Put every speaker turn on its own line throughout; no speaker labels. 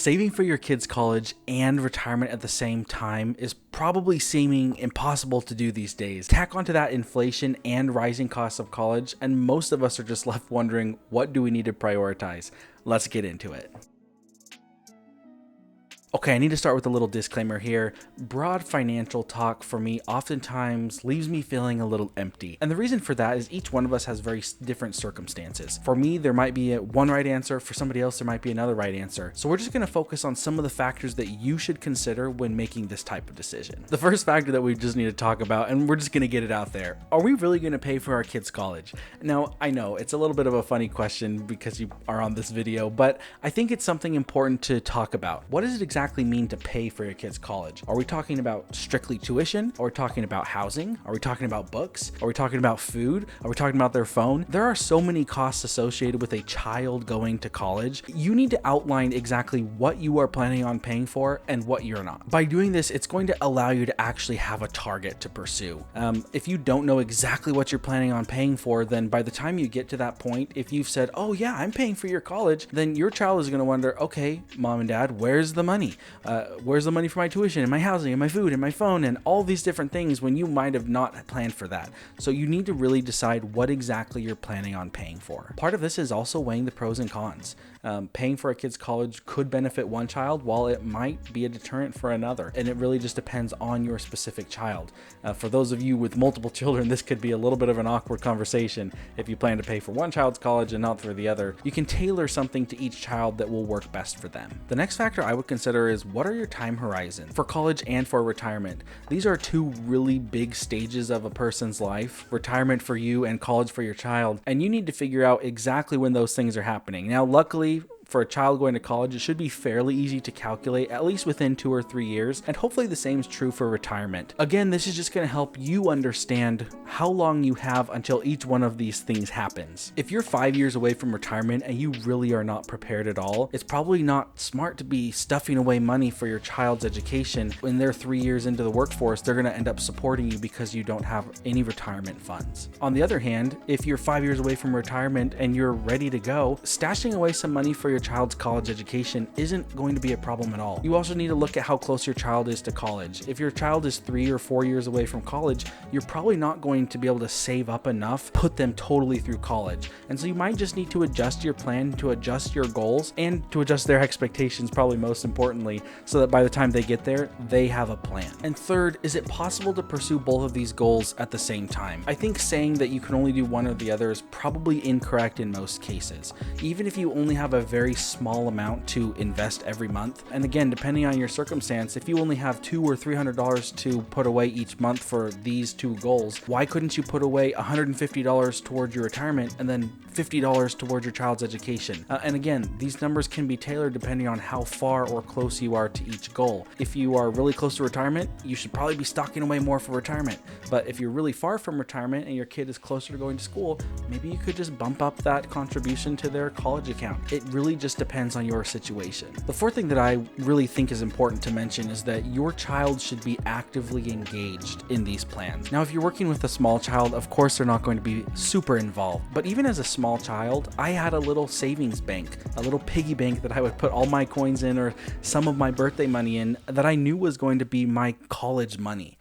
Saving for your kids' college and retirement at the same time is probably seeming impossible to do these days. Tack onto that inflation and rising costs of college, and most of us are just left wondering, what do we need to prioritize? Let's get into it. Okay, I need to start with a little disclaimer here. Broad financial talk for me oftentimes leaves me feeling a little empty. And the reason for that is each one of us has very different circumstances. For me, there might be one right answer. For somebody else, there might be another right answer. So we're just going to focus on some of the factors that you should consider when making this type of decision. The first factor that we just need to talk about, and we're just going to get it out there. Are we really going to pay for our kids' college? Now, I know it's a little bit of a funny question because you are on this video, but I think it's something important to talk about. What does it exactly mean to pay for your kids' college? Are we talking about strictly tuition? Are we talking about housing? Are we talking about books? Are we talking about food? Are we talking about their phone? There are so many costs associated with a child going to college. You need to outline exactly what you are planning on paying for and what you're not. By doing this, it's going to allow you to actually have a target to pursue. If you don't know exactly what you're planning on paying for, then by the time you get to that point, if you've said, oh yeah, I'm paying for your college, then your child is going to wonder, okay, mom and dad, where's the money? Where's the money for my tuition and my housing and my food and my phone and all these different things when you might have not planned for that. So you need to really decide what exactly you're planning on paying for. Part of this is also weighing the pros and cons. Paying for a kid's college could benefit one child while it might be a deterrent for another. And it really just depends on your specific child. For those of you with multiple children, this could be a little bit of an awkward conversation. If you plan to pay for one child's college and not for the other, you can tailor something to each child that will work best for them. The next factor I would consider is, what are your time horizon for college and for retirement? These are two really big stages of a person's life, retirement for you and college for your child, and you need to figure out exactly when those things are happening. Now, luckily, for a child going to college, it should be fairly easy to calculate, at least within 2 or 3 years, and hopefully the same is true for retirement. Again, this is just going to help you understand how long you have until each one of these things happens. If you're 5 years away from retirement and you really are not prepared at all, it's probably not smart to be stuffing away money for your child's education. When they're 3 years into the workforce, they're going to end up supporting you because you don't have any retirement funds. On the other hand, if you're 5 years away from retirement and you're ready to go, stashing away some money for your child's college education isn't going to be a problem at all. You also need to look at how close your child is to college. If your child is 3 or 4 years away from college, you're probably not going to be able to save up enough, put them totally through college. And so you might just need to adjust your plan, to adjust your goals, and to adjust their expectations, probably most importantly, so that by the time they get there, they have a plan. And third, is it possible to pursue both of these goals at the same time? I think saying that you can only do one or the other is probably incorrect in most cases. Even if you only have a very small amount to invest every month. And again, depending on your circumstance, if you only have $200 or $300 to put away each month for these two goals, why couldn't you put away $150 towards your retirement and then $50 towards your child's education? And again, these numbers can be tailored depending on how far or close you are to each goal. If you are really close to retirement, you should probably be stocking away more for retirement. But if you're really far from retirement and your kid is closer to going to school, maybe you could just bump up that contribution to their college account. It really just depends on your situation. The fourth thing that I really think is important to mention is that your child should be actively engaged in these plans. Now, if you're working with a small child, of course they're not going to be super involved. But even as a small child, I had a little savings bank, a little piggy bank that I would put all my coins in or some of my birthday money in that I knew was going to be my college money.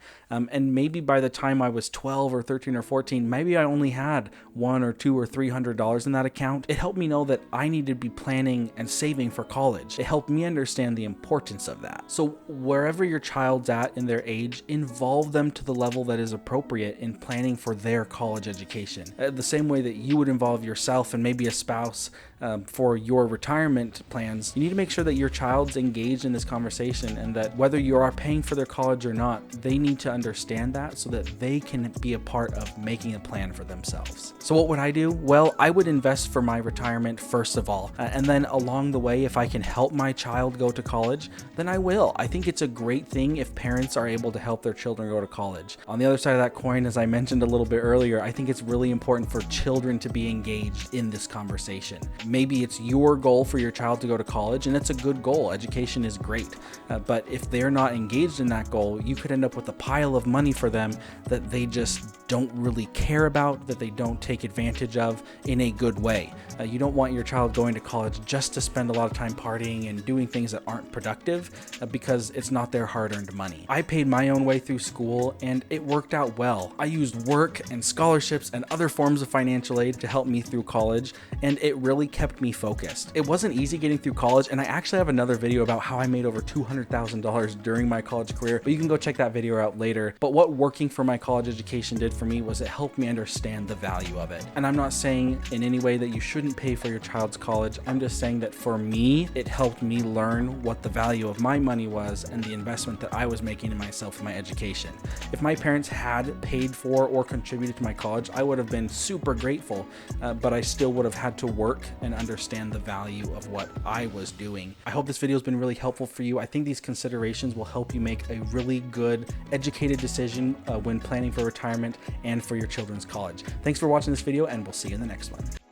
And maybe by the time I was 12 or 13 or 14, maybe I only had $100 or $200 or $300 in that account. It helped me know that I needed to be planning and saving for college. It helped me understand the importance of that. So wherever your child's at in their age, involve them to the level that is appropriate in planning for their college education. The same way that you would involve yourself and maybe a spouse for your retirement plans, you need to make sure that your child's engaged in this conversation and that whether you are paying for their college or not, they need to understand that so that they can be a part of making a plan for themselves. So what would I do? Well, I would invest for my retirement first of all, and then along the way, if I can help my child go to college, then I will. I think it's a great thing if parents are able to help their children go to college. On the other side of that coin, as I mentioned a little bit earlier, I think it's really important for children to be engaged in this conversation. Maybe it's your goal for your child to go to college, and it's a good goal. Education is great. But if they're not engaged in that goal, you could end up with a pile of money for them that they just don't really care about, that they don't take advantage of in a good way. You don't want your child going to college just to spend a lot of time partying and doing things that aren't productive because it's not their hard-earned money. I paid my own way through school and it worked out well. I used work and scholarships and other forms of financial aid to help me through college, and it really kept me focused. It wasn't easy getting through college, and I actually have another video about how I made over $200,000 during my college career, but you can go check that video out later. But what working for my college education did for me was it helped me understand the value of it. And I'm not saying in any way that you shouldn't pay for your child's college. I'm just saying that for me, it helped me learn what the value of my money was and the investment that I was making in myself and my education. If my parents had paid for or contributed to my college, I would have been super grateful, but I still would have had to work and understand the value of what I was doing. I hope this video has been really helpful for you. I think these considerations will help you make a really good, educated decision when planning for retirement and for your children's college. Thanks for watching this video, and we'll see you in the next one.